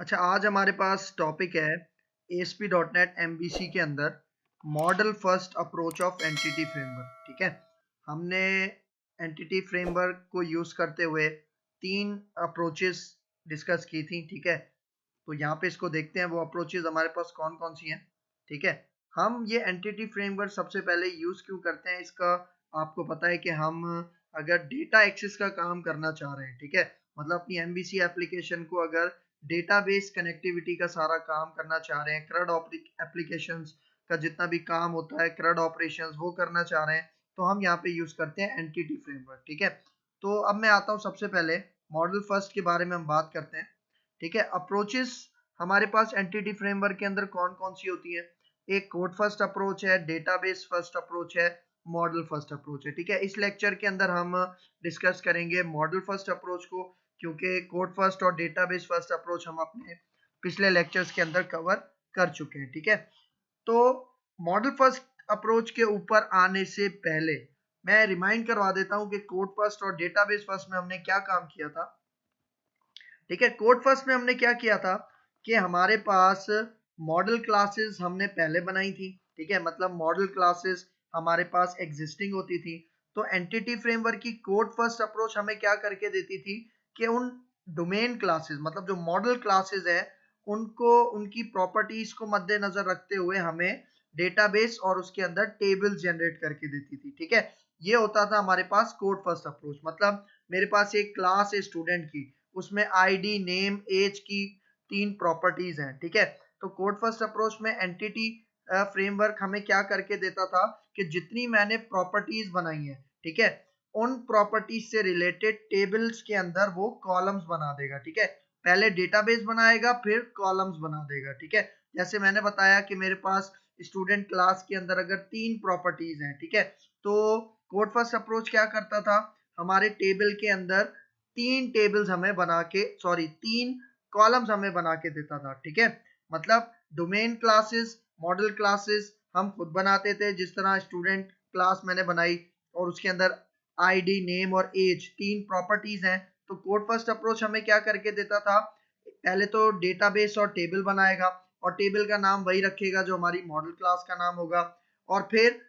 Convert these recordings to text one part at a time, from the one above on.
अच्छा, आज हमारे पास टॉपिक है ASP.NET MVC के अंदर model first approach of entity framework. ठीक है, हमने एंटिटी फ्रेमवर्क को यूज करते हुए 3 अप्रोचेस डिस्कस की थी। ठीक है, तो यहाँ पे इसको देखते हैं वो अप्रोचेस हमारे पास कौन कौन सी हैं। ठीक है, हम ये एंटिटी फ्रेमवर्क सबसे पहले यूज क्यों करते हैं, इसका आपको पता है कि हम अगर डेटा एक्सेस का काम करना चाह रहे हैं, ठीक है, मतलब अपनी MVC एप्लीकेशन को अगर डेटाबेस कनेक्टिविटी का सारा काम करना चाह रहे हैं, CRUD एप्लीकेशंस का जितना भी काम होता है, CRUD ऑपरेशंस वो करना चाह रहे हैं, तो हम यहाँ पे यूज करते हैं एंटिटी फ्रेमवर्क। ठीक है, तो अब मैं आता हूँ, सबसे पहले मॉडल फर्स्ट के बारे में हम बात करते हैं। ठीक है, अप्रोचेस हमारे पास एंटिटी फ्रेमवर्क के अंदर कौन कौन सी होती है। एक कोड फर्स्ट अप्रोच है, डेटाबेस फर्स्ट अप्रोच है, मॉडल फर्स्ट अप्रोच है। ठीक है, इस लेक्चर के अंदर हम डिस्कस करेंगे मॉडल फर्स्ट अप्रोच को, क्योंकि कोड फर्स्ट और डेटाबेस फर्स्ट अप्रोच हम अपने पिछले लेक्चर्स के अंदर कवर कर चुके हैं। ठीक है, तो मॉडल फर्स्ट अप्रोच के ऊपर आने से पहले मैं रिमाइंड करवा देता हूं कि कोड फर्स्ट और डेटाबेस फर्स्ट में हमने क्या काम किया था। ठीक है, कोड फर्स्ट में हमने क्या किया था कि हमारे पास मॉडल क्लासेस हमने पहले बनाई थी। ठीक है, मतलब मॉडल क्लासेस हमारे पास एग्जिस्टिंग होती थी। तो एंटिटी फ्रेमवर्क की कोड फर्स्ट अप्रोच हमें क्या करके देती थी कि उन डोमेन क्लासेस, मतलब जो मॉडल क्लासेस है, उनको उनकी प्रॉपर्टीज को मद्देनजर रखते हुए हमें डेटाबेस और उसके अंदर टेबल्स जनरेट करके देती थी। ठीक है, ये होता था हमारे पास कोड फर्स्ट अप्रोच। मतलब मेरे पास एक क्लास है स्टूडेंट की, उसमें आईडी, नेम, एज की 3 प्रॉपर्टीज हैं। ठीक है, तो कोड फर्स्ट अप्रोच में एंटिटी फ्रेमवर्क हमें क्या करके देता था कि जितनी मैंने प्रॉपर्टीज बनाई है, ठीक है, उन प्रॉपर्टीज से रिलेटेड टेबल्स के अंदर वो कॉलम्स बना देगा। ठीक है, पहले डेटाबेस बनाएगा फिर कॉलम्स बना देगा। ठीक है, जैसे मैंने बताया कि मेरे पास स्टूडेंट क्लास के अंदर अगर 3 प्रॉपर्टीज हैं, ठीक है, तो कोड फर्स्ट अप्रोच क्या करता था, हमारे टेबल के अंदर 3 टेबल्स हमें बना के, सॉरी 3 कॉलम्स हमें बना के देता था। ठीक है, मतलब डोमेन क्लासेस, मॉडल क्लासेस हम खुद बनाते थे, जिस तरह स्टूडेंट क्लास मैंने बनाई और उसके अंदर आईडी, नेम और एज 3 प्रॉपर्टीज हैं। तो कोड फर्स्ट अप्रोच हमें क्या करके देता था, पहले तो डेटाबेस और टेबल बनाएगा और टेबल का नाम वही रखेगा जो हमारी मॉडल क्लास का नाम होगा, और फिर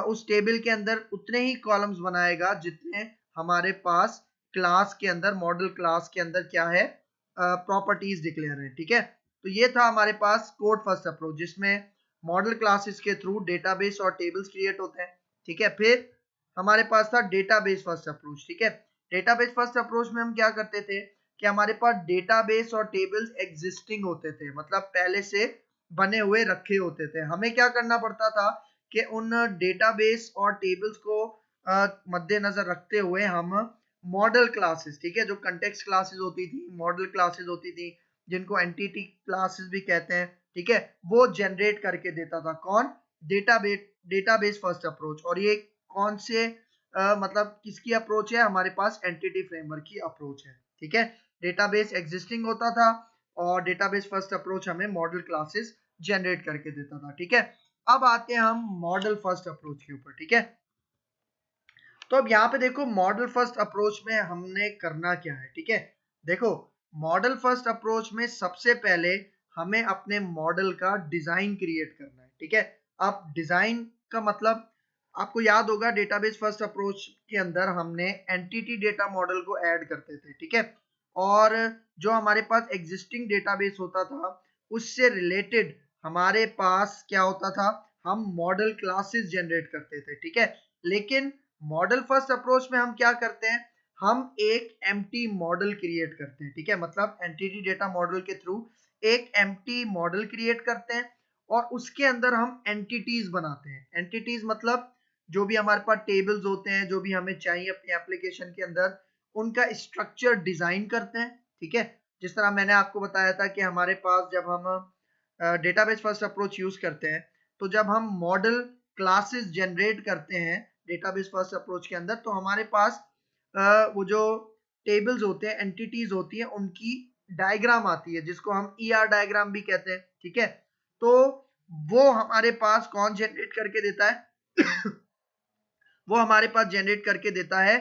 उस टेबल के अंदर उतने ही कॉलम्स बनाएगा जितने हमारे पास क्लास के अंदर, मॉडल क्लास के अंदर क्या है, प्रॉपर्टीज डिक्लेयर है। ठीक है, तो ये था हमारे पास कोड फर्स्ट अप्रोच, जिसमें मॉडल क्लासेस के थ्रू डेटाबेस और टेबल्स क्रिएट होते हैं। ठीक है, फिर हमारे पास था डेटाबेस फर्स्ट अप्रोच। ठीक है, डेटाबेस फर्स्ट अप्रोच में हम क्या करते थे कि हमारे पास डेटाबेस और टेबल्स एग्जिस्टिंग होते थे, मतलब पहले से बने हुए रखे होते थे। हमें क्या करना पड़ता था कि उन डेटाबेस और टेबल्स को मद्देनजर रखते हुए हम मॉडल क्लासेस, ठीक है, जो कंटेक्स्ट क्लासेस होती थी, मॉडल क्लासेस होती थी, जिनको एंटिटी क्लासेस भी कहते हैं, ठीक है, वो जनरेट करके देता था कौन, डेटाबेस फर्स्ट अप्रोच। और ये कौन से मतलब किसकी अप्रोच है, हमारे पास एंटिटी फ्रेमवर्क की अप्रोच है। ठीक है, डेटाबेस एग्जिस्टिंग होता था और डेटाबेस फर्स्ट अप्रोच हमें मॉडल क्लासेस जनरेट करके देता था। ठीक है, अब आते हैं हम मॉडल फर्स्ट अप्रोच के ऊपर। ठीक है, तो अब यहाँ पे देखो मॉडल फर्स्ट अप्रोच में हमने करना क्या है। ठीक है, देखो मॉडल फर्स्ट अप्रोच में सबसे पहले हमें अपने मॉडल का डिजाइन क्रिएट करना है। ठीक है, अब डिजाइन का मतलब आपको याद होगा, डेटाबेस फर्स्ट अप्रोच के अंदर हमने एंटिटी डेटा मॉडल को ऐड करते थे। ठीक है, और जो हमारे पास एग्जिस्टिंग डेटाबेस होता था उससे रिलेटेड हमारे पास क्या होता था, हम मॉडल क्लासेस जनरेट करते थे। ठीक है, लेकिन मॉडल फर्स्ट अप्रोच में हम क्या करते हैं, हम एक एम्प्टी मॉडल क्रिएट करते हैं। ठीक है, मतलब एंटिटी डेटा मॉडल के थ्रू एक एम्प्टी मॉडल क्रिएट करते हैं और उसके अंदर हम एंटिटीज बनाते हैं। एंटिटीज मतलब जो भी हमारे पास टेबल्स होते हैं, जो भी हमें चाहिए अपने एप्लीकेशन के अंदर, उनका स्ट्रक्चर डिजाइन करते हैं। ठीक है, जिस तरह मैंने आपको बताया था कि हमारे पास जब हम डेटाबेस फर्स्ट अप्रोच यूज करते हैं, तो जब हम मॉडल क्लासेस जनरेट करते हैं डेटाबेस फर्स्ट अप्रोच के अंदर, तो हमारे पास वो जो टेबल्स होते हैं, एंटिटीज होती हैं, उनकी डायग्राम आती है, जिसको हम ER डायग्राम भी कहते हैं। ठीक है, तो वो हमारे पास कौन जनरेट करके देता है वो हमारे पास जनरेट करके देता है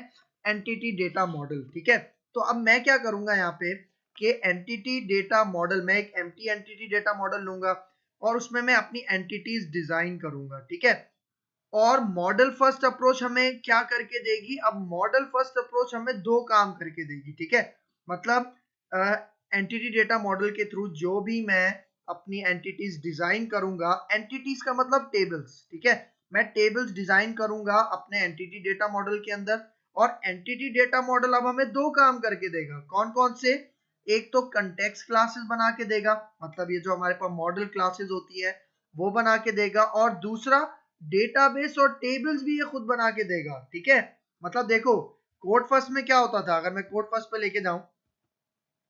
एंटिटी डेटा मॉडल। ठीक है, तो अब मैं क्या करूंगा यहाँ पे कि एंटिटी डेटा मॉडल, मैं एक एम्प्टी एंटिटी डेटा मॉडल लूंगा और उसमें मैं अपनी एंटिटीज डिजाइन करूंगा, ठीक है। और मॉडल फर्स्ट अप्रोच हमें क्या करके देगी, अब मॉडल फर्स्ट अप्रोच हमें दो काम करके देगी, ठीक है। मतलब एंटिटी डेटा मॉडल के थ्रू जो भी मैं अपनी एंटिटीज डिजाइन करूंगा, एंटिटीज का मतलब टेबल्स, ठीक है, मैं टेबल्स डिजाइन करूंगा अपने एंटिटी डेटा मॉडल के अंदर। और एंटिटी डेटा मॉडल अब हमें दो काम करके देगा, कौन कौन से, एक तो कंटेक्स्ट क्लासेस बना के देगा, मतलब ये जो हमारे पास मॉडल क्लासेस होती है वो बना के देगा, और दूसरा डेटाबेस और टेबल्स भी ये खुद बना के देगा, ठीक है। मतलब देखो कोड फर्स्ट में क्या होता था, अगर मैं कोड फर्स्ट पे लेके जाऊं,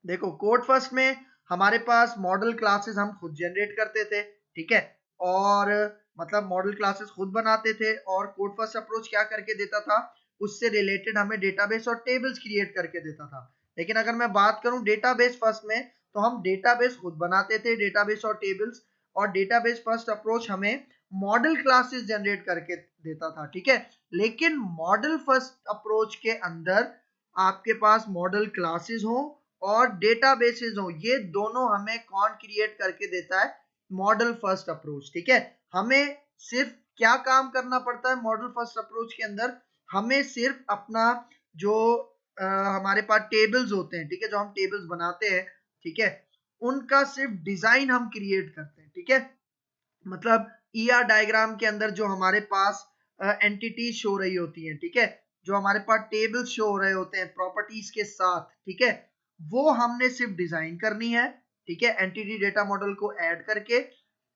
देखो कोड फर्स्ट में हमारे पास मॉडल क्लासेस हम खुद जनरेट करते थे, ठीक है, और मतलब मॉडल क्लासेस खुद बनाते थे, और कोड फर्स्ट अप्रोच क्या करके देता था, उससे रिलेटेड हमें डेटाबेस और टेबल्स क्रिएट करके देता था। लेकिन अगर मैं बात करूं डेटाबेस फर्स्ट में, तो हम डेटाबेस खुद बनाते थे, डेटाबेस और टेबल्स, और डेटाबेस फर्स्ट अप्रोच हमें मॉडल क्लासेस जनरेट करके देता था, ठीक है। लेकिन मॉडल फर्स्ट अप्रोच के अंदर आपके पास मॉडल क्लासेस हो और डेटाबेसेस हो, ये दोनों हमें कौन क्रिएट करके देता है, मॉडल फर्स्ट अप्रोच, ठीक है। हमें सिर्फ क्या काम करना पड़ता है मॉडल फर्स्ट अप्रोच के अंदर, हमें सिर्फ अपना जो हमारे पास टेबल्स होते हैं, ठीक है, जो हम टेबल्स बनाते हैं, ठीक है, उनका सिर्फ डिजाइन हम क्रिएट करते हैं, ठीक है। मतलब ईआर डायग्राम के अंदर जो हमारे पास एंटिटीज शो रही होती हैं, ठीक है, जो हमारे पास टेबल्स शो हो रहे होते हैं प्रॉपर्टीज के साथ, ठीक है, वो हमने सिर्फ डिजाइन करनी है, ठीक है, एंटिटी डेटा मॉडल को ऐड करके।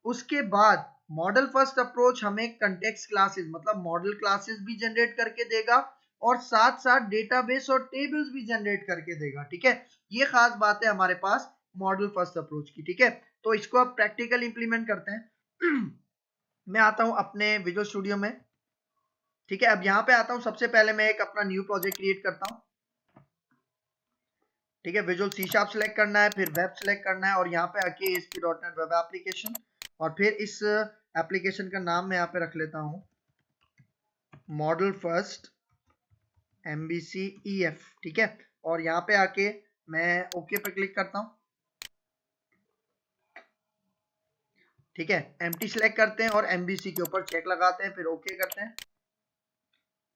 उसके बाद मॉडल फर्स्ट अप्रोच हमें कंटेक्स्ट क्लासेस मतलब मॉडल क्लासेस भी जनरेट करके देगा, और साथ साथ डेटाबेस और टेबल्स भी जनरेट करके देगा, ठीक है। ये खास बात है हमारे पास मॉडल फर्स्ट अप्रोच की, ठीक है। तो इसको अब प्रैक्टिकल इंप्लीमेंट करते हैं। मैं आता हूं अपने विजुअल स्टूडियो में, ठीक है। अब यहाँ पे आता हूं, सबसे पहले मैं एक अपना न्यू प्रोजेक्ट क्रिएट करता हूं, ठीक है। विजुअल सी शार्प सेलेक्ट करना है, फिर वेब सेलेक्ट करना है, और यहाँ पे आके ASP.NET वेब एप्लीकेशन, और फिर इस एप्लीकेशन का नाम मैं यहाँ पे रख लेता हूँ मॉडल फर्स्ट MVC-EF, ठीक है। और यहाँ पे आके मैं ओके पे क्लिक करता हूँ, ठीक है। एम्प्टी सेलेक्ट करते हैं और MVC के ऊपर चेक लगाते हैं, फिर ओके करते हैं,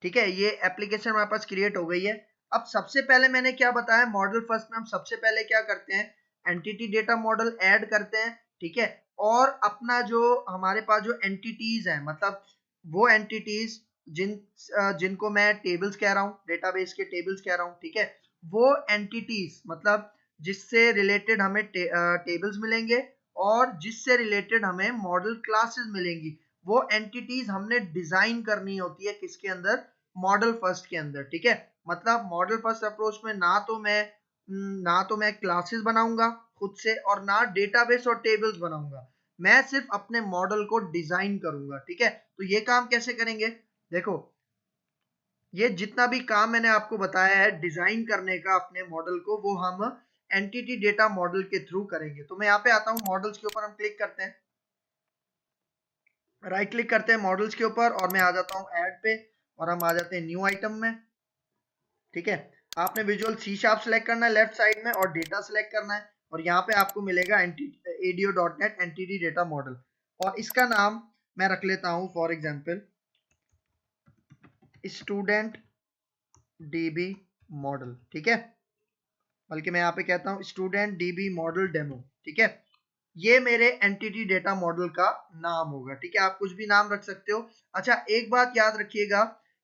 ठीक है। ये एप्लीकेशन हमारे पास क्रिएट हो गई है। अब सबसे पहले मैंने क्या बताया, मॉडल फर्स्ट में हम सबसे पहले क्या करते हैं, एंटिटी डेटा मॉडल ऐड करते हैं, ठीक है। और अपना जो हमारे पास जो एंटिटीज है, मतलब वो एंटिटीज जिनको मैं टेबल्स कह रहा हूँ, डेटाबेस के टेबल्स कह रहा हूँ, ठीक है, वो एंटिटीज मतलब जिससे रिलेटेड हमें टेबल्स मिलेंगे और जिससे रिलेटेड हमें मॉडल क्लासेस मिलेंगी, वो एंटिटीज हमने डिजाइन करनी होती है किसके अंदर, मॉडल फर्स्ट के अंदर, ठीक है। मतलब मॉडल फर्स्ट अप्रोच में ना तो मैं क्लासेस बनाऊंगा खुद से, और ना डेटाबेस और टेबल्स बनाऊंगा, मैं सिर्फ अपने मॉडल को डिजाइन करूंगा, ठीक है। तो ये काम कैसे करेंगे, देखो ये जितना भी काम मैंने आपको बताया है डिजाइन करने का अपने मॉडल को, वो हम एंटिटी डेटा मॉडल के थ्रू करेंगे। तो मैं यहाँ पे आता हूँ, मॉडल्स के ऊपर हम क्लिक करते हैं, राइट क्लिक करते हैं मॉडल्स के ऊपर, और मैं आ जाता हूँ ऐड पे, और हम आ जाते हैं न्यू आइटम में, ठीक है। आपने विजुअल सी शार्प सेलेक्ट करना है लेफ्ट साइड में, और डेटा सेलेक्ट करना है, और यहाँ पे आपको मिलेगा ADO.NET एंटिटी डेटा मॉडल, और इसका नाम मैं रख लेता हूँ for example student DB model, ठीक है। बल्कि मैं यहाँ पे कहता हूँ स्टूडेंट DB मॉडल डेमो, ठीक है। ये मेरे एंटिटी डेटा मॉडल का नाम होगा, ठीक है। आप कुछ भी नाम रख सकते हो। अच्छा एक बात याद रखिएगा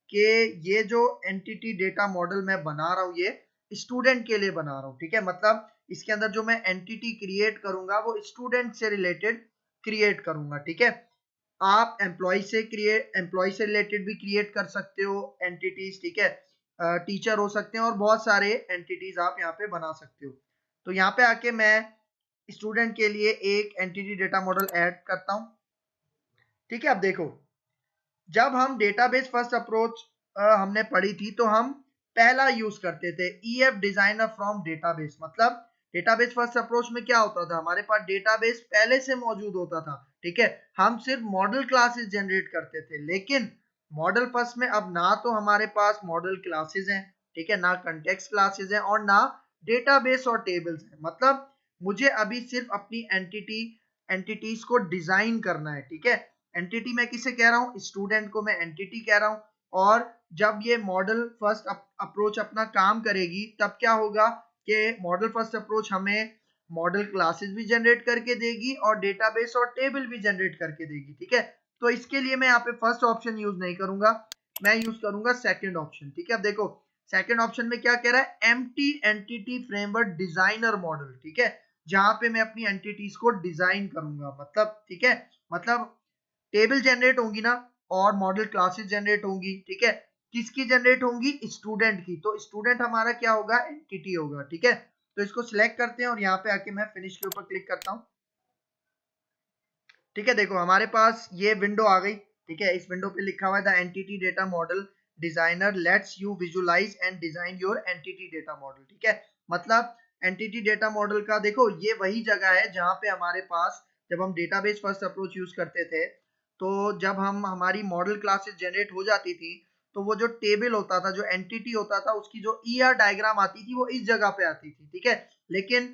कि ये जो एंटिटी डेटा मॉडल मैं बना रहा हूँ, ये स्टूडेंट के लिए बना रहा हूँ, ठीक है। मतलब इसके अंदर जो मैं एंटिटी क्रिएट करूंगा वो स्टूडेंट से रिलेटेड क्रिएट करूंगा, ठीक है। आप एम्प्लॉय से रिलेटेड भी क्रिएट कर सकते हो एंटिटीज, ठीक है। टीचर हो सकते हैं, और बहुत सारे एंटिटीज आप यहाँ पे बना सकते हो। तो यहाँ पे आके मैं स्टूडेंट के लिए एक एंटिटी डेटा मॉडल ऐड करता हूं, ठीक है। अब देखो जब हम डेटाबेस फर्स्ट अप्रोच हमने पढ़ी थी, तो हम पहला यूज करते थे EF डिजाइनर फ्रॉम डेटाबेस। मतलब डेटाबेस फर्स्ट अप्रोच में क्या होता था, हमारे पास डेटाबेस पहले से मौजूद होता था, ठीक है, हम सिर्फ मॉडल क्लासेस जनरेट करते थे। लेकिन मॉडल फर्स्ट में अब ना तो हमारे पास मॉडल क्लासेस हैं, ठीक है, ना कंटेक्स्ट क्लासेस हैं, और ना डेटाबेस और टेबल्स है। मतलब मुझे अभी सिर्फ अपनी एंटिटीज को डिजाइन करना है, ठीक है। एंटिटी मैं किसे कह रहा हूँ, स्टूडेंट को मैं एंटिटी कह रहा हूँ। और जब ये मॉडल फर्स्ट अप्रोच अपना काम करेगी तब क्या होगा कि मॉडल फर्स्ट अप्रोच हमें मॉडल क्लासेस भी जनरेट करके देगी और डेटाबेस और टेबल भी जनरेट करके देगी, ठीक है। तो इसके लिए मैं यहाँ पे फर्स्ट ऑप्शन यूज नहीं करूंगा, मैं यूज करूंगा सेकंड ऑप्शन, ठीक है। अब देखो सेकंड ऑप्शन में क्या कह रहा है, empty entity framework designer model, ठीक है, जहां पे मैं अपनी एंटिटीज को डिजाइन करूंगा। मतलब ठीक है, मतलब टेबल जनरेट होंगी ना और मॉडल क्लासेस जनरेट होंगी, ठीक है। किसकी जनरेट होंगी, स्टूडेंट की। तो स्टूडेंट हमारा क्या होगा, एंटिटी होगा, ठीक है। तो इसको सिलेक्ट करते हैं और यहाँ पे आके मैं फिनिश के ऊपर क्लिक करता हूँ, ठीक है। देखो हमारे पास ये विंडो आ गई, ठीक है। इस विंडो पे लिखा हुआ है the entity data model designer lets you visualize and design your entity data model, ठीक है। मतलब एंटिटी डेटा मॉडल का देखो ये वही जगह है जहां पे हमारे पास जब हम डेटाबेस फर्स्ट अप्रोच यूज करते थे तो जब हम हमारी मॉडल क्लासेस जनरेट हो जाती थी तो वो जो टेबल होता था, जो एंटिटी होता था, उसकी जो ईआर डायग्राम आती थी वो इस जगह पे आती थी, ठीक है। लेकिन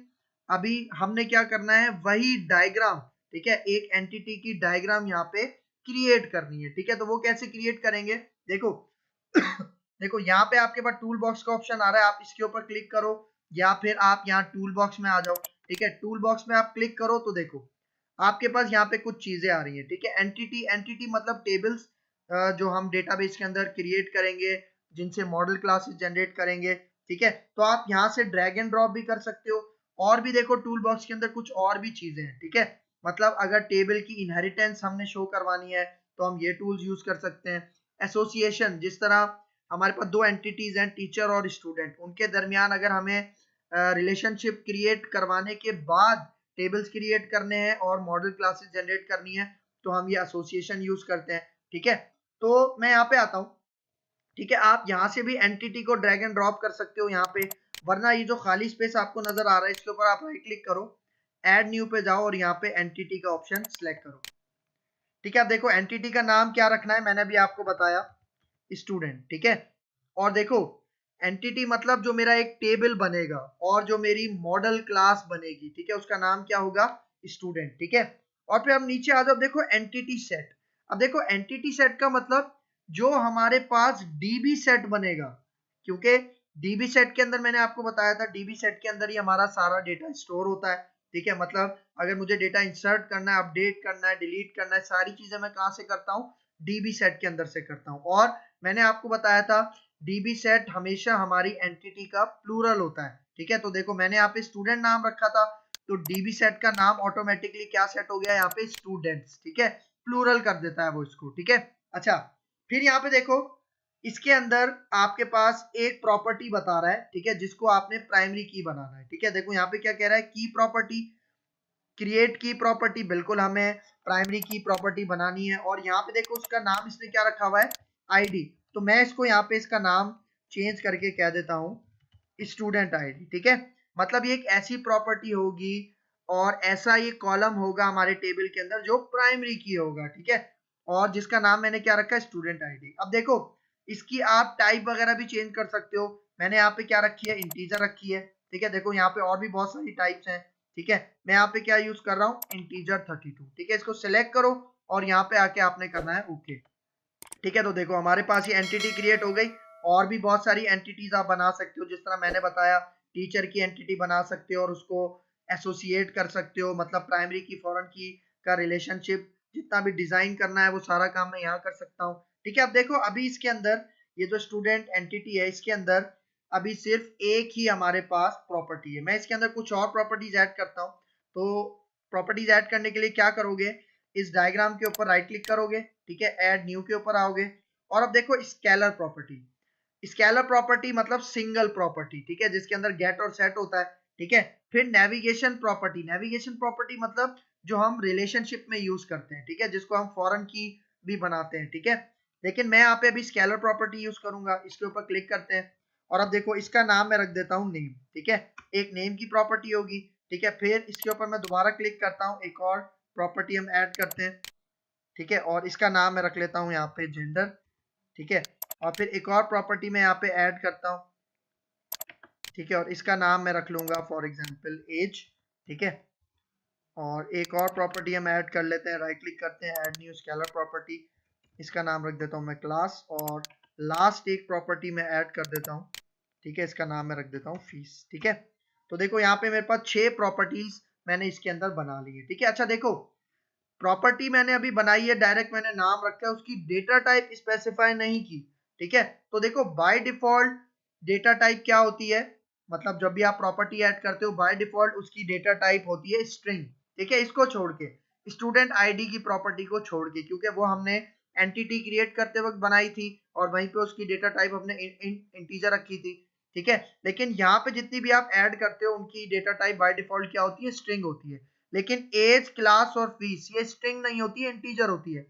अभी हमने क्या करना है, वही डायग्राम, ठीक है, एक एंटिटी की डायग्राम यहाँ पे क्रिएट करनी है, ठीक है। तो वो कैसे क्रिएट करेंगे, देखो देखो यहाँ पे आपके पास टूल बॉक्स का ऑप्शन आ रहा है, आप इसके ऊपर क्लिक करो या फिर आप यहाँ टूल बॉक्स में आ जाओ, ठीक है। टूल बॉक्स में आप क्लिक करो तो देखो आपके पास यहाँ पे कुछ चीजें आ रही हैं, ठीक है। एंटिटी एंटिटी मतलब टेबल्स जो हम डेटाबेस के अंदर क्रिएट करेंगे, जिनसे मॉडल क्लासेस जनरेट करेंगे, ठीक है। तो आप यहाँ से ड्रैग एंड ड्रॉप भी कर सकते हो। और भी देखो टूल बॉक्स के अंदर कुछ और भी चीजें हैं, ठीक है। मतलब अगर टेबल की इनहेरिटेंस हमने शो करवानी है तो हम ये टूल्स यूज कर सकते हैं। एसोसिएशन, जिस तरह हमारे पास दो एंटिटीज हैं, टीचर और स्टूडेंट, उनके दरमियान अगर हमें रिलेशनशिप क्रिएट करवाने के बाद टेबल्स क्रिएट करने हैं और मॉडल क्लासेस जनरेट करनी है तो हम ये एसोसिएशन यूज करते हैं, ठीक है। तो मैं यहाँ पे आता हूँ, ठीक है। आप यहाँ से भी एंटिटी को ड्रैग एंड ड्रॉप कर सकते हो यहाँ पे, वरना ये जो खाली स्पेस आपको नजर आ रहा है इसके ऊपर आप राइट क्लिक करो, ऐड न्यू पे जाओ और यहाँ पे एंटिटी का ऑप्शन सिलेक्ट करो, ठीक है। अब देखो एंटिटी का नाम क्या रखना है, मैंने भी आपको बताया, स्टूडेंट, ठीक है। और देखो एंटिटी मतलब जो मेरा एक टेबल बनेगा और जो मेरी मॉडल क्लास बनेगी, ठीक है, उसका नाम क्या होगा, स्टूडेंट, ठीक है। और फिर हम नीचे आ जाओ, देखो एंटिटी सेट। अब देखो एंटिटी सेट का मतलब जो हमारे पास डीबी सेट बनेगा, क्योंकि डीबी सेट के अंदर मैंने आपको बताया था डीबी सेट के अंदर ही हमारा सारा डेटा स्टोर होता है, ठीक है। मतलब अगर मुझे डेटा इंसर्ट करना है, अपडेट करना है, डिलीट करना है, सारी चीजें मैं कहां से करता हूँ, डीबी सेट के अंदर से करता हूँ। और मैंने आपको बताया था डीबी सेट हमेशा हमारी एंटिटी का प्लूरल होता है, ठीक है। तो देखो मैंने यहाँ पे स्टूडेंट नाम रखा था तो डीबी सेट का नाम ऑटोमेटिकली क्या सेट हो गया यहाँ पे, स्टूडेंट्स, ठीक है, प्लूरल कर देता है वो इसको, ठीक है। अच्छा फिर यहाँ पे देखो इसके अंदर आपके पास एक प्रॉपर्टी बता रहा है, ठीक है, जिसको आपने प्राइमरी की बनाना है, ठीक है। देखो यहाँ पे क्या कह रहा है, की प्रॉपर्टी, क्रिएट की प्रॉपर्टी, बिल्कुल हमें प्राइमरी की प्रॉपर्टी बनानी है। और यहाँ पे देखो उसका नाम इसने क्या रखा हुआ है, आईडी। तो मैं इसको यहाँ पे इसका नाम चेंज करके कह देता हूँ स्टूडेंट आईडी, ठीक है। मतलब ये एक ऐसी प्रॉपर्टी होगी और ऐसा ये कॉलम होगा हमारे टेबल के अंदर जो प्राइमरी की होगा, ठीक है, और जिसका नाम मैंने क्या रखा है, स्टूडेंट आईडी। अब देखो इसकी आप टाइप वगैरह भी चेंज कर सकते हो, मैंने यहाँ पे क्या रखी है, इंटीजर रखी है, ठीक है। देखो यहाँ पे और भी बहुत सारी टाइप्स हैं, ठीक है। मैं यहाँ पे क्या यूज कर रहा हूँ, इंटीजर 32, ठीक है। इसको सिलेक्ट करो और यहाँ पे आके आपने करना है ओके, ठीक है। तो देखो हमारे पास ये एंटिटी क्रिएट हो गई। और भी बहुत सारी एंटिटीज आप बना सकते हो, जिस तरह मैंने बताया टीचर की एंटिटी बना सकते हो और उसको एसोसिएट कर सकते हो, मतलब प्राइमरी की फॉरेन की का रिलेशनशिप जितना भी डिजाइन करना है वो सारा काम मैं यहाँ कर सकता हूँ, ठीक है। अब देखो अभी इसके अंदर ये जो स्टूडेंट एंटिटी है इसके अंदर अभी सिर्फ एक ही हमारे पास प्रॉपर्टी है। मैं इसके अंदर कुछ और प्रॉपर्टीज ऐड करता हूँ। तो प्रॉपर्टीज ऐड करने के लिए क्या करोगे, इस डायग्राम के ऊपर राइट क्लिक करोगे, ठीक है, ऐड न्यू के ऊपर आओगे और अब देखो स्केलर प्रॉपर्टी। स्केलर प्रॉपर्टी मतलब सिंगल प्रॉपर्टी, ठीक है, जिसके अंदर गेट और सेट होता है, ठीक है। फिर नेविगेशन प्रॉपर्टी, नेविगेशन प्रॉपर्टी मतलब जो हम रिलेशनशिप में यूज करते हैं, ठीक है, जिसको हम फॉरेन की भी बनाते हैं, ठीक है। लेकिन मैं यहाँ पे अभी स्केलर प्रॉपर्टी यूज करूंगा, इसके ऊपर क्लिक करते हैं और अब देखो इसका नाम मैं रख देता हूँ नेम, ठीक है, एक नेम की प्रॉपर्टी होगी, ठीक है। फिर इसके ऊपर मैं दोबारा क्लिक करता हूँ, एक और प्रॉपर्टी हम ऐड करते हैं, ठीक है, और इसका नाम मैं रख लेता हूँ यहाँ पे जेंडर, ठीक है। और फिर एक और प्रॉपर्टी मैं यहाँ पे ऐड करता हूँ, ठीक है, और इसका नाम मैं रख लूंगा फॉर एग्जांपल एज। ठीक है, और एक और प्रॉपर्टी हम ऐड कर लेते हैं, राइट क्लिक करते हैं, ऐड न्यू स्केलर प्रॉपर्टी, इसका नाम रख देता हूं मैं क्लास, और लास्ट एक प्रॉपर्टी मैं ऐड कर देता हूं। ठीक है, इसका नाम मैं रख देता हूं फीस। ठीक है, तो देखो यहाँ पे मेरे पास 6 प्रॉपर्टीज मैंने इसके अंदर बना ली है। ठीक है, अच्छा देखो प्रॉपर्टी मैंने अभी बनाई है, डायरेक्ट मैंने नाम रखा है, उसकी डेटा टाइप स्पेसिफाई नहीं की। ठीक है, तो देखो बाय डिफॉल्ट डेटा टाइप क्या होती है, मतलब जब भी आप प्रॉपर्टी ऐड करते हो बाय डिफॉल्ट उसकी डेटा टाइप होती है स्ट्रिंग। ठीक है, इसको छोड़ के, स्टूडेंट आईडी की प्रॉपर्टी को छोड़ के, क्योंकि वो हमने एंटिटी क्रिएट करते वक्त बनाई थी और वहीं पे उसकी डेटा टाइप हमने इंटीजर रखी थी। ठीक है, लेकिन यहाँ पे जितनी भी आप ऐड करते हो उनकी डेटा टाइप बाय डिफॉल्ट क्या होती है, स्ट्रिंग होती है। लेकिन एज, क्लास और फीस ये स्ट्रिंग नहीं होती है, इंटीजर होती है।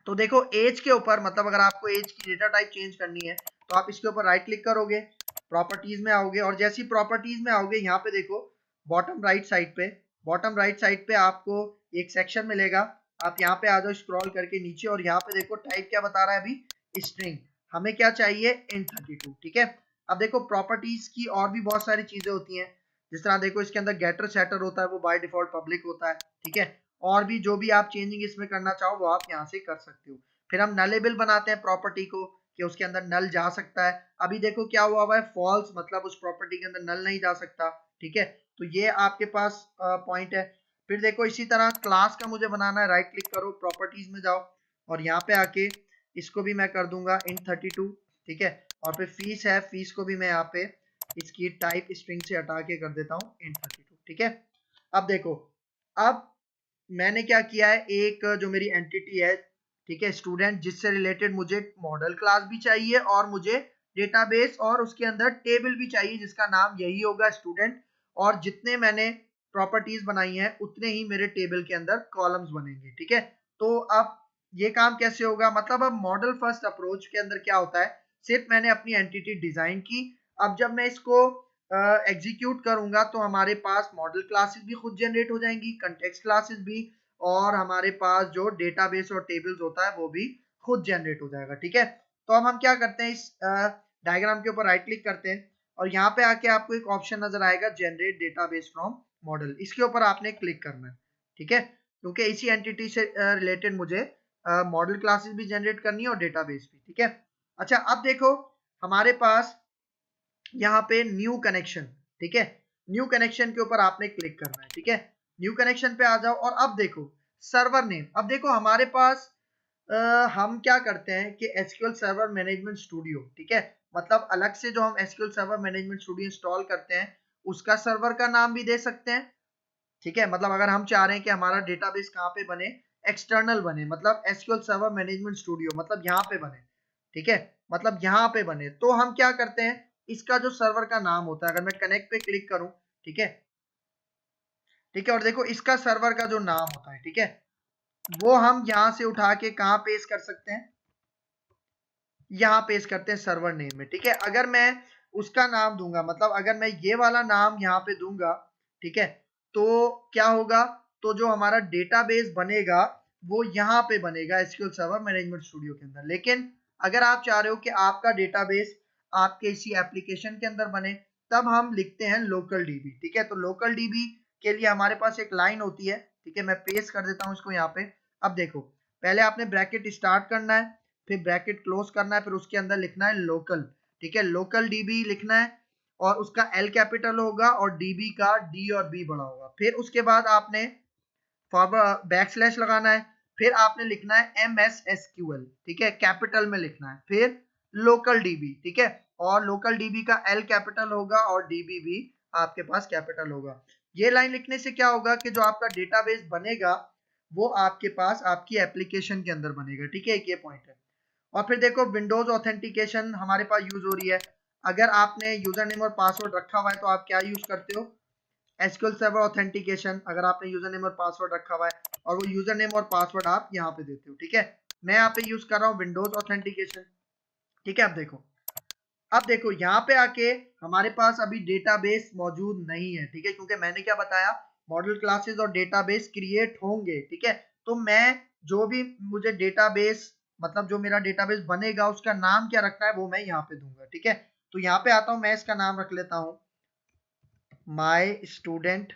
तो देखो एज के ऊपर, मतलब अगर आपको एज की डेटा टाइप चेंज करनी है तो आप इसके ऊपर राइट क्लिक करोगे, प्रॉपर्टीज में आओगे, और जैसी प्रॉपर्टीज में आओगे यहाँ पे देखो बॉटम राइट साइड पे आपको एक सेक्शन मिलेगा। आप यहाँ पे आ जाओ स्क्रॉल करके नीचे, और यहाँ पे देखो टाइप क्या बता रहा है अभी, स्ट्रिंग। हमें क्या चाहिए, int32। ठीक है, अब देखो प्रॉपर्टीज की और भी बहुत सारी चीजें होती हैं, जिस तरह देखो इसके अंदर गेटर सेटर होता है, वो बाय डिफॉल्ट पब्लिक होता है। ठीक है, और भी जो भी आप चेंजिंग इसमें करना चाहो वो आप यहाँ से कर सकते हो। फिर हम नलेबल बनाते हैं प्रॉपर्टी को कि उसके अंदर नल जा सकता है। अभी देखो क्या हुआ है, फॉल्स, मतलब उस प्रॉपर्टी के अंदर नल नहीं जा सकता। ठीक है, तो ये आपके पास पॉइंट है। फिर देखो इसी तरह क्लास का मुझे बनाना है, राइट क्लिक करो, प्रॉपर्टीज में जाओ, और यहाँ पे आके इसको भी मैं कर दूंगा int32। ठीक है, और फिर फीस है, फीस को भी मैं यहाँ पे इसकी टाइप स्ट्रिंग से हटा के कर देता हूँ int32। ठीक है, अब देखो, अब मैंने क्या किया है, एक जो मेरी एंटिटी है, ठीक है स्टूडेंट, जिससे रिलेटेड मुझे मॉडल क्लास भी चाहिए और मुझे डेटाबेस और उसके अंदर टेबल भी चाहिए जिसका नाम यही होगा स्टूडेंट, और जितने मैंने प्रॉपर्टीज बनाई हैं उतने ही मेरे टेबल के अंदर कॉलम्स बनेंगे। ठीक है, तो अब ये काम कैसे होगा, मतलब अब मॉडल फर्स्ट अप्रोच के अंदर क्या होता है, सिर्फ मैंने अपनी एंटिटी डिजाइन की, अब जब मैं इसको एग्जीक्यूट करूंगा तो हमारे पास मॉडल क्लासेस भी खुद जनरेट हो जाएंगी, कंटेक्स्ट क्लासेस भी, और हमारे पास जो डेटाबेस और टेबल्स होता है वो भी खुद जनरेट हो जाएगा। ठीक है, तो अब हम क्या करते हैं, इस डायग्राम के ऊपर राइट क्लिक करते हैं, और यहाँ पे आके आपको एक ऑप्शन नजर आएगा जनरेट डेटाबेस फ्रॉम मॉडल, इसके ऊपर आपने क्लिक करना है। ठीक है, क्योंकि इसी एंटिटी से रिलेटेड मुझे मॉडल क्लासेस भी जनरेट करनी है और डेटाबेस भी। ठीक है, अच्छा अब देखो हमारे पास यहाँ पे न्यू कनेक्शन। ठीक है, न्यू कनेक्शन के ऊपर आपने क्लिक करना है। ठीक है, न्यू कनेक्शन पे आ जाओ, और अब देखो सर्वर नेम, अब देखो हमारे पास हम क्या करते हैं कि एसक्यूएल सर्वर मैनेजमेंट स्टूडियो, ठीक है, मतलब अलग से जो हम SQL server management studio install करते हैं उसका सर्वर का नाम भी दे सकते हैं। ठीक है, मतलब अगर हम चाह रहे हैं कि हमारा डेटाबेस कहाँ पे बने, एक्सटर्नल बने, मतलब एसक्यूएल सर्वर मैनेजमेंट स्टूडियो, मतलब यहाँ पे बने। ठीक है, मतलब यहाँ पे बने, तो हम क्या करते हैं, इसका जो सर्वर का नाम होता है, अगर मैं कनेक्ट पे क्लिक करूं, ठीक है, ठीक है, और देखो इसका सर्वर का जो नाम होता है, ठीक है, वो हम यहां से उठा के कहां पेस्ट कर सकते हैं, यहाँ पेस्ट करते हैं सर्वर नेम में। ठीक है, अगर मैं उसका नाम दूंगा, मतलब अगर मैं ये वाला नाम यहाँ पे दूंगा, ठीक है, तो क्या होगा, तो जो हमारा डेटाबेस बनेगा वो यहाँ पे बनेगा एसक्यूएल सर्वर मैनेजमेंट स्टूडियो के अंदर। लेकिन अगर आप चाह रहे हो कि आपका डेटाबेस आपके इसी एप्लीकेशन के अंदर बने, तब हम लिखते हैं लोकल डीबी। ठीक है, तो लोकल डीबी के लिए हमारे पास एक लाइन होती है। ठीक है, मैं पेस्ट कर देता हूँ इसको यहाँ पे। अब देखो पहले आपने ब्रैकेट स्टार्ट करना है, फिर ब्रैकेट क्लोज करना है, फिर उसके अंदर लिखना है लोकल। ठीक है, लोकल डीबी लिखना है, और उसका एल कैपिटल होगा और डीबी का डी और बी बड़ा होगा। फिर उसके बाद आपने फॉरवर्ड बैकस्लैश लगाना है, फिर आपने लिखना है MSSQL। ठीक है, कैपिटल में लिखना है, फिर लोकल डीबी। ठीक है, और लोकल डीबी का एल कैपिटल होगा और डीबी भी आपके पास कैपिटल होगा। ये लाइन लिखने से क्या होगा कि जो आपका डेटाबेस बनेगा वो आपके पास आपकी एप्लीकेशन के अंदर बनेगा। ठीक है, एक ये पॉइंट है। और फिर देखो विंडोज ऑथेंटिकेशन हमारे पास यूज हो रही है। अगर आपने यूजर नेम और पासवर्ड रखा हुआ है तो आप क्या यूज करते हो, एसक्यूएल सर्वर ऑथेंटिकेशन। अगर आपने यूजर नेम और पासवर्ड रखा हुआ है और वो यूजर नेम और पासवर्ड आप यहाँ पे देते हो। ठीक है, मैं यहाँ पे यूज कर रहा हूँ विंडोज ऑथेंटिकेशन। ठीक है, अब देखो यहाँ पे आके हमारे पास अभी डेटाबेस मौजूद नहीं है। ठीक है, क्योंकि मैंने क्या बताया, मॉडल क्लासेस और डेटाबेस क्रिएट होंगे। ठीक है, तो मैं जो भी मुझे डेटाबेस, मतलब जो मेरा डेटाबेस बनेगा उसका नाम क्या रखना है वो मैं यहाँ पे दूंगा। ठीक है, तो यहाँ पे आता हूं, मैं इसका नाम रख लेता हूं माई स्टूडेंट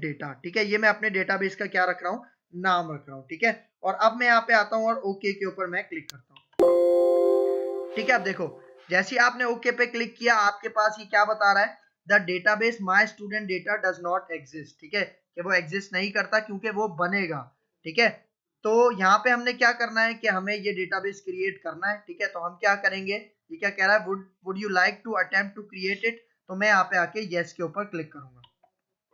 डेटा। ठीक है, ये मैं अपने डेटाबेस का क्या रख रहा हूँ, नाम रख रहा हूँ। ठीक है, और अब मैं यहाँ पे आता हूँ और ओके के ऊपर मैं क्लिक करता हूँ। ठीक है, अब देखो जैसे ही आपने ओके पे क्लिक किया, आपके पास ये क्या बता रहा है, the database my student data does not exist. ठीक है, कि वो एग्जिस्ट नहीं करता क्योंकि वो बनेगा। ठीक है, तो यहाँ पे हमने क्या करना है कि हमें ये डेटाबेस क्रिएट करना है। ठीक है, तो हम क्या करेंगे, ये क्या कह रहा है, would you like to attempt to create it. तो मैं यहाँ पे आके यस के ऊपर क्लिक करूंगा।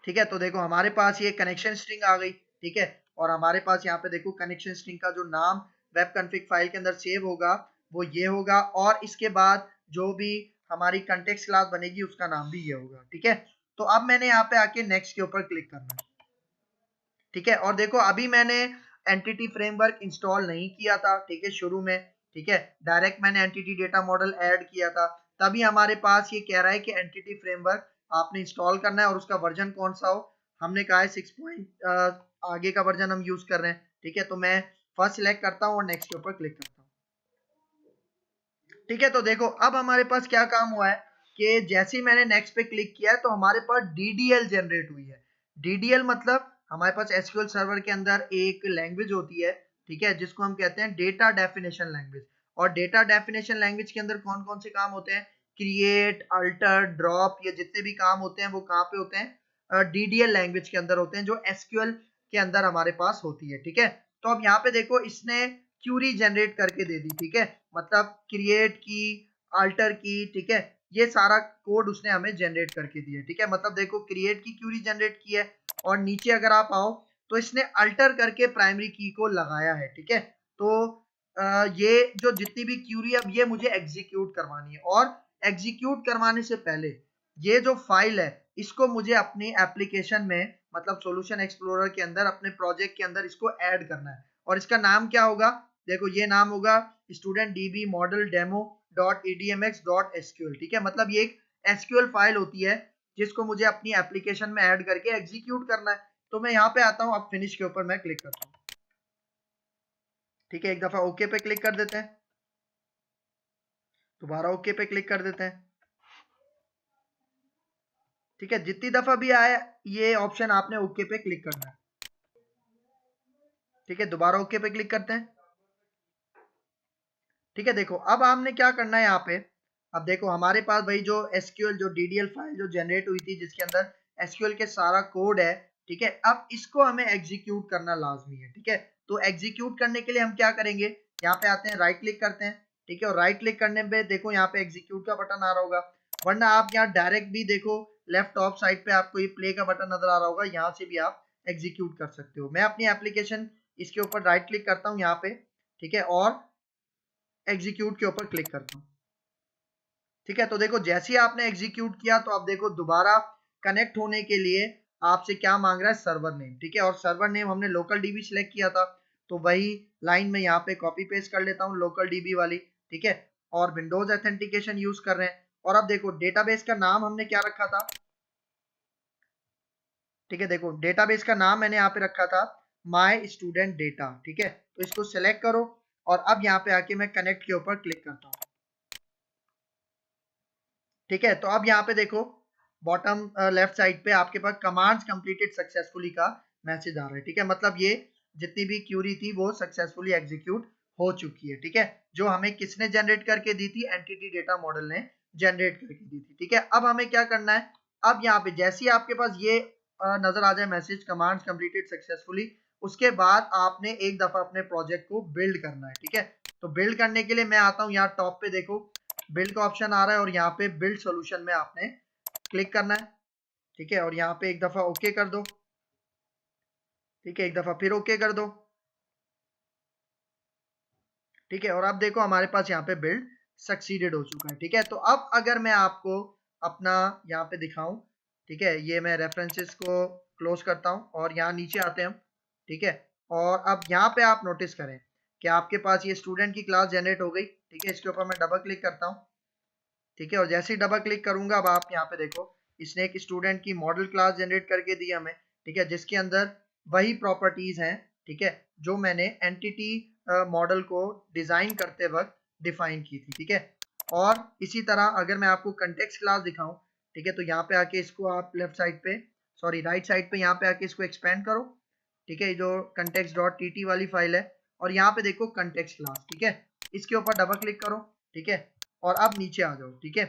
ठीक है, तो देखो हमारे पास ये कनेक्शन स्ट्रिंग आ गई। ठीक है, और हमारे पास यहाँ पे देखो कनेक्शन स्ट्रिंग का जो नाम वेब कॉन्फ़िग फाइल के अंदर सेव होगा वो ये होगा, और इसके बाद जो भी हमारी कंटेक्स्ट क्लास बनेगी उसका नाम भी ये होगा। ठीक है, तो अब मैंने यहाँ पे आके नेक्स्ट के ऊपर क्लिक करना है। ठीक है, और देखो अभी मैंने एंटिटी फ्रेमवर्क इंस्टॉल नहीं किया था। ठीक है, शुरू में। ठीक है, डायरेक्ट मैंने एंटिटी डेटा मॉडल ऐड किया था, तभी हमारे पास ये कह रहा है कि एंटिटी फ्रेमवर्क आपने इंस्टॉल करना है और उसका वर्जन कौन सा हो। हमने कहा है 6 आगे का वर्जन हम यूज कर रहे हैं। ठीक है, तो मैं फर्स्ट सिलेक्ट करता हूँ और नेक्स्ट के ऊपर क्लिक करता हूँ। ठीक है, तो देखो अब हमारे पास क्या काम हुआ है कि जैसे ही मैंने नेक्स्ट पे क्लिक किया है तो हमारे पास डीडीएल जनरेट हुई है। डीडीएल मतलब हमारे पास एसक्यूएल सर्वर के अंदर एक लैंग्वेज होती है। ठीक है, जिसको हम कहते हैं डेटा डेफिनेशन लैंग्वेज। और डेटा डेफिनेशन लैंग्वेज के अंदर कौन कौन से काम होते हैं, क्रिएट, अल्टर, ड्रॉप, ये जितने भी काम होते हैं वो कहाँ पे होते हैं, डीडीएल लैंग्वेज के अंदर होते हैं, जो एसक्यूएल के अंदर हमारे पास होती है। ठीक है, तो अब यहाँ पे देखो इसने क्यूरी जनरेट करके दे दी। ठीक है, मतलब क्रिएट की, अल्टर की, ठीक है, ये सारा कोड उसने हमें जनरेट करके दिया। ठीक है, मतलब देखो क्रिएट की क्यूरी जनरेट की है, और नीचे अगर आप आओ तो इसने अल्टर करके प्राइमरी की को लगाया है। ठीक है, तो ये जो जितनी भी क्यूरी अब ये मुझे एग्जीक्यूट करवानी है, और एग्जीक्यूट करवाने से पहले ये जो फाइल है इसको मुझे अपनी एप्लीकेशन में, मतलब सॉल्यूशन एक्सप्लोरर के अंदर, अपने प्रोजेक्ट के अंदर इसको ऐड करना है। और इसका नाम क्या होगा, देखो ये नाम होगा student dB model demo dot edmx dot SQL. ठीक है, मतलब ये एक एसक्यूएल फाइल होती है जिसको मुझे अपनी एप्लीकेशन में ऐड करके एग्जीक्यूट करना है। तो मैं यहाँ पे आता हूँ, अब फिनिश के ऊपर मैं क्लिक करता हूँ। ठीक है, एक दफा ओके पे क्लिक कर देते हैं, दोबारा ओके पे क्लिक कर देते हैं। ठीक है, जितनी दफा भी आए ये ऑप्शन आपने ओके पे क्लिक करना है। ठीक है, दोबारा ओके पे क्लिक करते हैं। ठीक है, देखो अब हमने क्या करना है यहाँ पे, अब देखो हमारे पास भाई जो एसक्यूएल, जो डीडीएल फाइल जो जनरेट हुई थी जिसके अंदर एसक्यूएल के सारा कोड है। ठीक है, अब इसको हमें एग्जीक्यूट करना लाजमी है। ठीक है, तो एग्जीक्यूट करने के लिए हम क्या करेंगे, यहाँ पे आते हैं, राइट क्लिक करते हैं। ठीक है, और राइट क्लिक करने पे देखो यहाँ पे एग्जीक्यूट का बटन आ रहा होगा, वरना आप यहाँ डायरेक्ट भी देखो लेफ्ट टॉप साइड पे आपको ये प्ले का बटन नजर आ रहा होगा, यहाँ से भी आप एग्जीक्यूट कर सकते हो। मैं अपनी एप्लीकेशन इसके ऊपर राइट क्लिक करता हूँ यहाँ पे। ठीक है, और एग्जीक्यूट के ऊपर क्लिक करता हूँ। ठीक है, तो देखो जैसे ही आपने एग्जीक्यूट किया तो अब देखो दोबारा कनेक्ट होने के लिए आपसे क्या मांग रहा है, सर्वर नेम। ठीक है, और सर्वर नेम हमने लोकल डीबी सिलेक्ट किया था, तो वही लाइन में यहाँ पे कॉपी पेस्ट कर लेता हूँ, लोकल डीबी वाली। ठीक है, और विंडोज ऑथेंटिकेशन यूज कर रहे हैं। और अब देखो डेटाबेस का नाम हमने क्या रखा था। ठीक है, देखो डेटाबेस का नाम मैंने यहाँ पे रखा था माई स्टूडेंट डेटा। ठीक है, तो इसको सिलेक्ट करो, और अब यहाँ पे आके मैं कनेक्ट के ऊपर क्लिक करता हूँ। ठीक है, तो अब यहाँ पे देखो बॉटम लेफ्ट साइड पे आपके पास कमांड्स कंप्लीटेड सक्सेसफुली का मैसेज आ रहा है। ठीक है, मतलब ये जितनी भी क्यूरी थी वो सक्सेसफुली एग्जीक्यूट हो चुकी है। ठीक है, जो हमें किसने जनरेट करके दी थी, एंटिटी डेटा मॉडल ने जनरेट करके दी थी। ठीक है, अब हमें क्या करना है, अब यहाँ पे जैसे ही आपके पास ये नजर आ जाए मैसेज कमांड्स कंप्लीटेड सक्सेसफुली, उसके बाद आपने एक दफा अपने प्रोजेक्ट को बिल्ड करना है। ठीक है, तो बिल्ड करने के लिए मैं आता हूँ यहाँ टॉप पे, देखो बिल्ड का ऑप्शन आ रहा है, और यहाँ पे बिल्ड सॉल्यूशन में आपने क्लिक करना है। ठीक है, और यहाँ पे एक दफा ओके कर दो। ठीक है, एक दफा फिर ओके कर दो। ठीक है, और अब देखो हमारे पास यहाँ पे बिल्ड सक्सीडेड हो चुका है। ठीक है, तो अब अगर मैं आपको अपना यहाँ पे दिखाऊं, ठीक है, ये मैं रेफरेंसेस को क्लोज करता हूँ और यहाँ नीचे आते हैं हम। ठीक है, और अब यहाँ पे आप नोटिस करें कि आपके पास ये स्टूडेंट की क्लास जनरेट हो गई। ठीक है, इसके ऊपर मैं डबल क्लिक करता हूँ। ठीक है, और जैसे ही डबल क्लिक करूंगा अब आप यहाँ पे देखो इसने एक स्टूडेंट की मॉडल क्लास जनरेट करके दी हमें। ठीक है, जिसके अंदर वही प्रॉपर्टीज हैं, ठीक है, जो मैंने एंटिटी मॉडल को डिजाइन करते वक्त डिफाइन की थी, ठीक है। और इसी तरह अगर मैं आपको कंटेक्स्ट क्लास दिखाऊं, ठीक है, तो यहाँ पे आके इसको आप लेफ्ट साइड पे, सॉरी राइट साइड पे यहाँ पे आके इसको एक्सपेंड करो, ठीक है, जो context.tt वाली फाइल है, और यहाँ पे देखो कंटेक्स्ट क्लास, ठीक है, इसके ऊपर डबल क्लिक करो, ठीक है, और अब नीचे आ जाओ, ठीक है,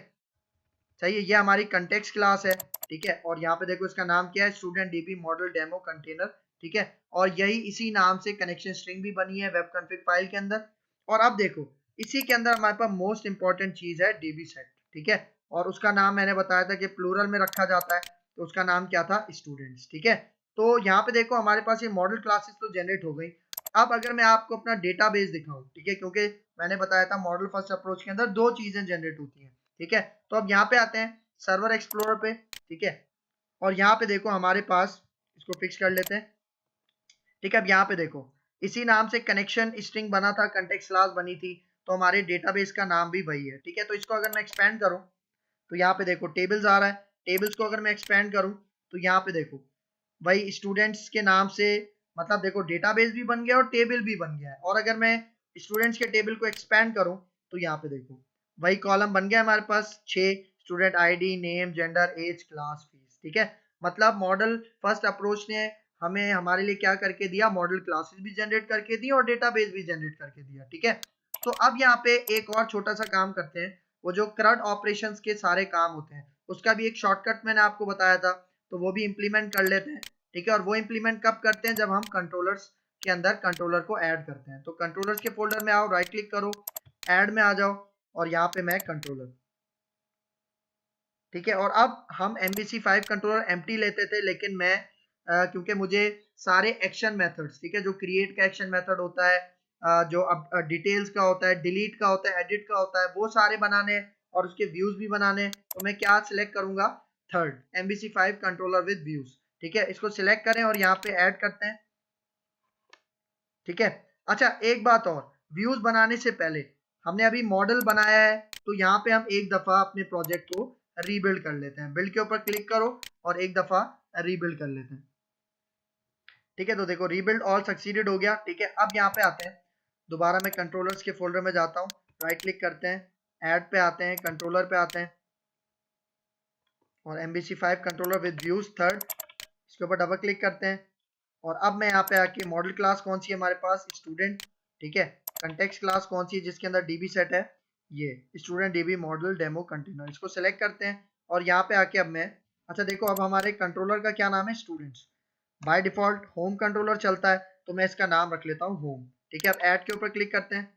सही है, ये हमारी कंटेक्स्ट क्लास है, ठीक है, और यहाँ पे देखो इसका नाम क्या है, student dB model demo container, ठीक है, और यही इसी नाम से कनेक्शन स्ट्रिंग भी बनी है वेब कॉन्फ़िग फाइल के अंदर। और अब देखो इसी के अंदर हमारे पास मोस्ट इंपॉर्टेंट चीज है डीबी सेट, ठीक है, और उसका नाम मैंने बताया था कि प्लूरल में रखा जाता है, तो उसका नाम क्या था, स्टूडेंट्स, ठीक है। तो यहाँ पे देखो हमारे पास ये मॉडल क्लासेस तो जनरेट हो गई। अब अगर मैं आपको अपना डेटाबेस दिखाऊं, ठीक है, क्योंकि मैंने बताया था मॉडल फर्स्ट अप्रोच के अंदर दो चीजें जनरेट होती हैं, ठीक है। तो अब यहाँ पे आते हैं सर्वर एक्सप्लोरर पे, ठीक है, और यहाँ पे देखो हमारे पास, इसको फिक्स कर लेते हैं, ठीक है। अब यहाँ पे देखो इसी नाम से कनेक्शन स्ट्रिंग बना था, कंटेक्स्ट क्लास बनी थी, तो हमारे डेटाबेस का नाम भी वही है, ठीक है। तो इसको अगर मैं एक्सपेंड करूं, तो यहाँ पे देखो टेबल्स आ रहा है, टेबल्स को अगर मैं एक्सपेंड करूं, तो यहाँ पे देखो भाई स्टूडेंट्स के नाम से, मतलब देखो डेटाबेस भी बन गया और टेबल भी बन गया है। और अगर मैं स्टूडेंट्स के टेबल को एक्सपेंड करूं, तो यहाँ पे देखो वही कॉलम बन गया हमारे पास 6, student ID, name, gender, age, class, fees, ठीक है। मतलब मॉडल फर्स्ट अप्रोच ने हमें हमारे लिए क्या करके दिया, मॉडल क्लासेस भी जनरेट करके दी और डेटाबेस भी जनरेट करके दिया, ठीक है। तो अब यहाँ पे एक और छोटा सा काम करते हैं, वो जो CRUD ऑपरेशंस के सारे काम होते हैं उसका भी एक शॉर्टकट मैंने आपको बताया था, तो वो भी इंप्लीमेंट कर लेते हैं, ठीक है। और वो इंप्लीमेंट कब करते हैं, जब हम कंट्रोलर्स के अंदर कंट्रोलर को ऐड करते हैं। तो कंट्रोलर्स के फोल्डर में आओ, राइट क्लिक करो, ऐड में आ जाओ, और यहाँ पे मैं कंट्रोलर, ठीक है। और अब हम MVC5 कंट्रोलर एम्प्टी लेते थे, लेकिन मैं क्योंकि मुझे सारे एक्शन मेथड्स, ठीक है, जो क्रिएट का एक्शन मेथड होता है, जो अब डिटेल्स का होता है, डिलीट का होता है, एडिट का होता है, वो सारे बनाने और उसके व्यूज भी बनाने, तो मैं क्या सिलेक्ट करूंगा, third MVC5 controller with views, ठीक है। इसको सिलेक्ट करें और यहाँ पे ऐड करते हैं, ठीक है। अच्छा एक बात और, व्यूज बनाने से पहले हमने अभी मॉडल बनाया है, तो यहाँ पे हम एक दफा अपने प्रोजेक्ट को रीबिल्ड कर लेते हैं, बिल्ड के ऊपर क्लिक करो और एक दफा रीबिल्ड कर लेते हैं, ठीक है। तो देखो रीबिल्ड ऑल सक्सीडेड हो गया, ठीक है। अब यहाँ पे आते हैं, दोबारा मैं कंट्रोलर्स के फोल्डर में जाता हूँ, राइट क्लिक करते हैं, ऐड पे आते हैं, कंट्रोलर पे आते हैं, और MVC5 controller with views third, इसके ऊपर डबल क्लिक करते हैं, और अब मैं यहाँ पे आके मॉडल क्लास कौन सी है हमारे पास, स्टूडेंट, ठीक है। कंटेक्स्ट क्लास कौन सी है जिसके अंदर डीबी सेट है, ये student dB model demo container, इसको सिलेक्ट करते हैं। और यहाँ पे आके अब मैं, अच्छा देखो अब हमारे कंट्रोलर का क्या नाम है, students, by default home controller चलता है, तो मैं इसका नाम रख लेता हूँ होम, ठीक है। अब ऐड के ऊपर क्लिक करते हैं,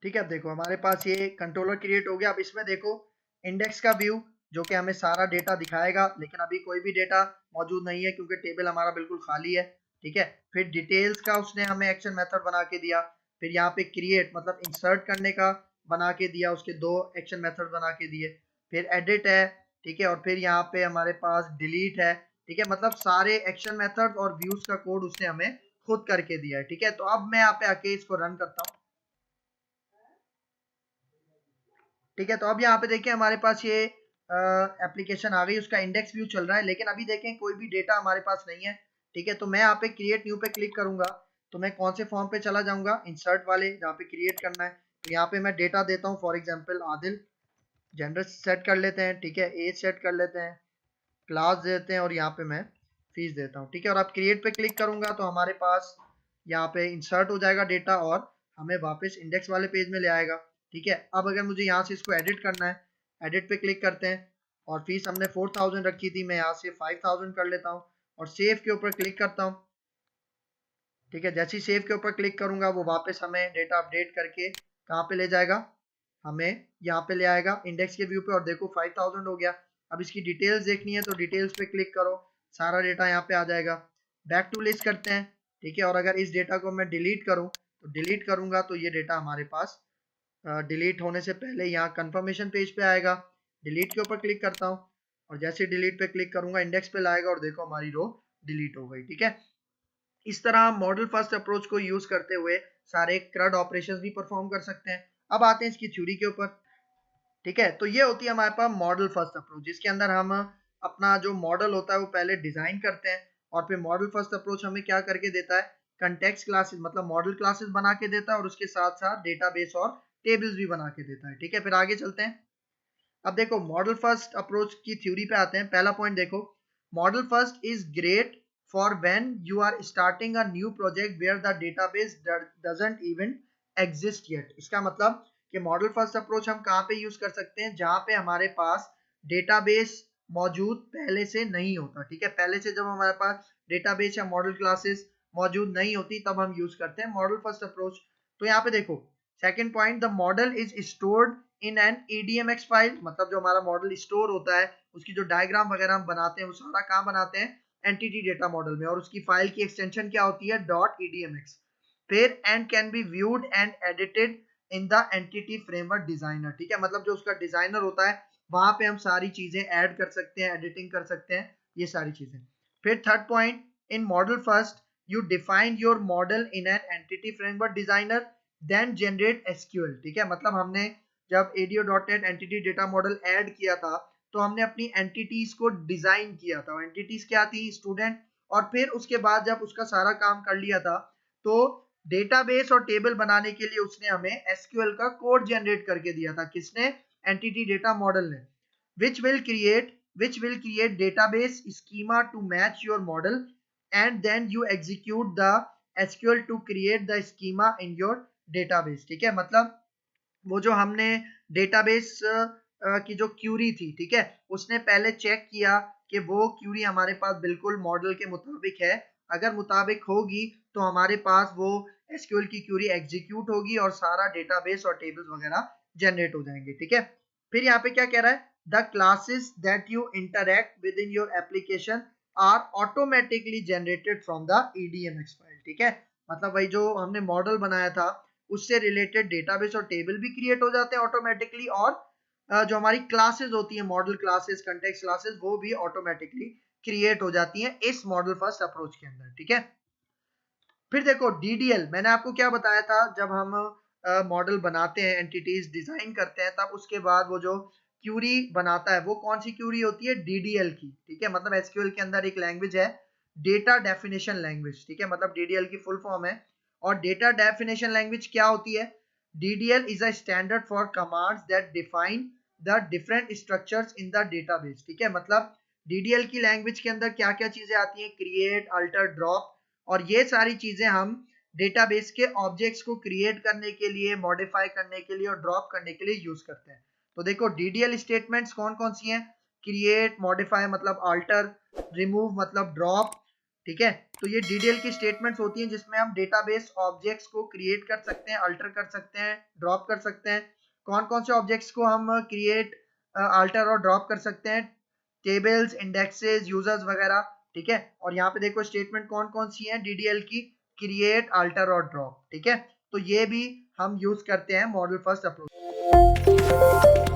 ठीक है। अब देखो हमारे पास ये कंट्रोलर क्रिएट हो गया। अब इसमें देखो इंडेक्स का व्यू, जो कि हमें सारा डेटा दिखाएगा, लेकिन अभी कोई भी डेटा मौजूद नहीं है क्योंकि टेबल हमारा बिल्कुल खाली है, ठीक है। फिर डिटेल्स का उसने हमें एक्शन मेथड बना के दिया, फिर यहाँ पे क्रिएट मतलब इंसर्ट करने का बना के दिया, उसके दो एक्शन मेथड बना के दिए, फिर एडिट है, ठीक है, और फिर यहाँ पे हमारे पास डिलीट है, ठीक है। मतलब सारे एक्शन मेथड और व्यूज का कोड उसने हमें खुद करके दिया है, ठीक है। तो अब मैं यहाँ पे आके इसको रन करता हूँ, ठीक है। तो अब यहाँ पे देखिए हमारे पास ये एप्लीकेशन आ गई, उसका इंडेक्स व्यू चल रहा है, लेकिन अभी देखें कोई भी डेटा हमारे पास नहीं है, ठीक है। तो मैं यहाँ पे क्रिएट न्यू पे क्लिक करूंगा, तो मैं कौन से फॉर्म पे चला जाऊंगा, इंसर्ट वाले जहाँ पे क्रिएट करना है। तो यहाँ पे मैं डेटा देता हूँ, for example Adil, gender set कर लेते हैं, ठीक है, एज सेट कर लेते हैं, क्लास देते हैं, और यहाँ पे मैं फीस देता हूँ, ठीक है। और अब क्रिएट पे क्लिक करूंगा तो हमारे पास यहाँ पे इंसर्ट हो जाएगा डेटा और हमें वापस इंडेक्स वाले पेज में ले आएगा, ठीक है। अब अगर मुझे यहाँ से इसको एडिट करना है, एडिट पे क्लिक करते हैं, और फीस हमने 4000 रखी थी, मैं यहाँ से 5000 कर लेता हूँ और सेव के ऊपर क्लिक करता हूँ, ठीक है। जैसे ही सेव के ऊपर क्लिक करूंगा वो वापस हमें डेटा अपडेट करके कहाँ पे ले जाएगा, हमें यहाँ पे ले आएगा इंडेक्स के व्यू पे, और देखो 5000 हो गया। अब इसकी डिटेल्स देखनी है तो डिटेल्स पे क्लिक करो, सारा डेटा यहाँ पे आ जाएगा। बैक टू लिस्ट करते हैं, ठीक है। और अगर इस डेटा को मैं डिलीट करूँ, तो डिलीट करूंगा तो ये डेटा हमारे पास डिलीट होने से पहले यहाँ कंफर्मेशन पेज पे आएगा, डिलीट के ऊपर क्लिक करता हूँ, और जैसे डिलीट पे क्लिक करूंगा इंडेक्स पे लाएगा, और देखो हमारी रो डिलीट हो गई, ठीक है। इस तरह मॉडल फर्स्ट अप्रोच को यूज करते हुए सारे CRUD ऑपरेशंस भी परफॉर्म कर सकते हैं। अब आते हैं इसकी थ्योरी के ऊपर, ठीक है। तो ये होती है हमारे पास मॉडल फर्स्ट अप्रोच, जिसके अंदर हम अपना जो मॉडल होता है वो पहले डिजाइन करते हैं, और फिर मॉडल फर्स्ट अप्रोच हमें क्या करके देता है, कंटेक्स्ट क्लासेस मतलब मॉडल क्लासेस बना के देता है और उसके साथ साथ डेटाबेस और टेबल्स भी बना के देता है। ठीक है, फिर आगे चलते हैं। अब देखो मॉडल फर्स्ट अप्रोच की थ्योरी पे आते हैं। पहला पॉइंट देखो, model first is great for when you are starting a new project where the database doesn't even exist yet. इसका मतलब कि मॉडल फर्स्ट अप्रोच हम कहाँ पे यूज कर सकते हैं, जहाँ पे हमारे पास डेटाबेस मौजूद पहले से नहीं होता। ठीक है, पहले से जब हमारे पास डेटाबेस या मॉडल क्लासेस मौजूद नहीं होती तब हम यूज करते हैं मॉडल फर्स्ट अप्रोच। तो यहाँ पे देखो second point, the model is stored in an EDMX file, मतलब जो हमारा मॉडल स्टोर होता है उसकी जो डायग्राम वगैरह हम बनाते हैं वो सारा कहाँ बनाते हैं, एंटिटी डेटा मॉडल में, और उसकी फाइल की एक्सटेंशन क्या होती है, .edmx। फिर and can be viewed and edited in the entity framework designer. ठीक है, मतलब जो उसका डिजाइनर होता है वहां पे हम सारी चीजें ऐड कर सकते हैं, एडिटिंग कर सकते हैं, ये सारी चीजें। फिर third point, in model first you define your model in an entity framework designer then generate SQL। ठीक है, मतलब हमने जब ADO.NET entity data model add किया था तो हमने अपनी एंटिटीज को डिजाइन किया था। एंटिटीज क्या थी, स्टूडेंट। और फिर उसके बाद जब उसका सारा काम कर लिया था तो डेटाबेस और टेबल बनाने के लिए उसने हमें SQL का कोड जनरेट करके दिया था। किसने, एंटिटी डेटा मॉडल ने। which will create database schema to match your model and then you execute the SQL to create the schema in your database। ठीक है, मतलब वो जो हमने डेटाबेस की जो क्यूरी थी, ठीक है, उसने पहले चेक किया कि वो क्यूरी हमारे पास बिल्कुल मॉडल के मुताबिक है। अगर मुताबिक होगी तो हमारे पास वो SQL की क्यूरी एग्जीक्यूट होगी और सारा डेटाबेस और टेबल्स वगैरह जनरेट हो जाएंगे। ठीक है, फिर यहाँ पे क्या कह रहा है, the classes that you interact with in your application are automatically generated from the EDMX file. ठीक है, मतलब वही जो हमने मॉडल बनाया था उससे रिलेटेड डेटाबेस और टेबल भी क्रिएट हो जाते हैं ऑटोमेटिकली, और जो हमारी क्लासेस होती है, मॉडल क्लासेस, कंटेक्स्ट क्लासेस, वो भी ऑटोमेटिकली क्रिएट हो जाती हैं इस मॉडल फर्स्ट अप्रोच के अंदर। ठीक है, फिर देखो DDL, मैंने आपको क्या बताया था, जब हम मॉडल बनाते हैं, एंटिटीज डिजाइन करते हैं, तब उसके बाद वो जो क्यूरी बनाता है वो कौन सी क्यूरी होती है, DDL की। ठीक है, मतलब SQL के अंदर एक लैंग्वेज है डेटा डेफिनेशन लैंग्वेज। ठीक है, मतलब DDL की फुल फॉर्म है। और डेटा डेफिनेशन लैंग्वेज क्या होती है, DDL is a standard for commands that define the different structures in the database। ठीक है, मतलब DDL की लैंग्वेज के अंदर क्या क्या चीजें आती हैं, क्रिएट, अल्टर, ड्रॉप, और ये सारी चीजें हम डेटाबेस के ऑब्जेक्ट्स को क्रिएट करने के लिए, मॉडिफाई करने के लिए और ड्रॉप करने के लिए यूज करते हैं। तो देखो DDL स्टेटमेंट्स कौन कौन सी हैं, क्रिएट, मॉडिफाई मतलब अल्टर, रिमूव मतलब ड्रॉप। ठीक है, तो ये DDL की स्टेटमेंट्स होती हैं जिसमें हम डेटाबेस ऑब्जेक्ट्स को क्रिएट कर सकते हैं, अल्टर कर सकते हैं, ड्रॉप कर सकते हैं। कौन कौन से ऑब्जेक्ट्स को हम क्रिएट, अल्टर और ड्रॉप कर सकते हैं, टेबल्स, इंडेक्सेस, यूजर्स वगैरह। ठीक है, और यहाँ पे देखो स्टेटमेंट कौन कौन सी है DDL की, क्रिएट, अल्टर और ड्रॉप। ठीक है, तो ये भी हम यूज करते हैं मॉडल फर्स्ट अप्रोच।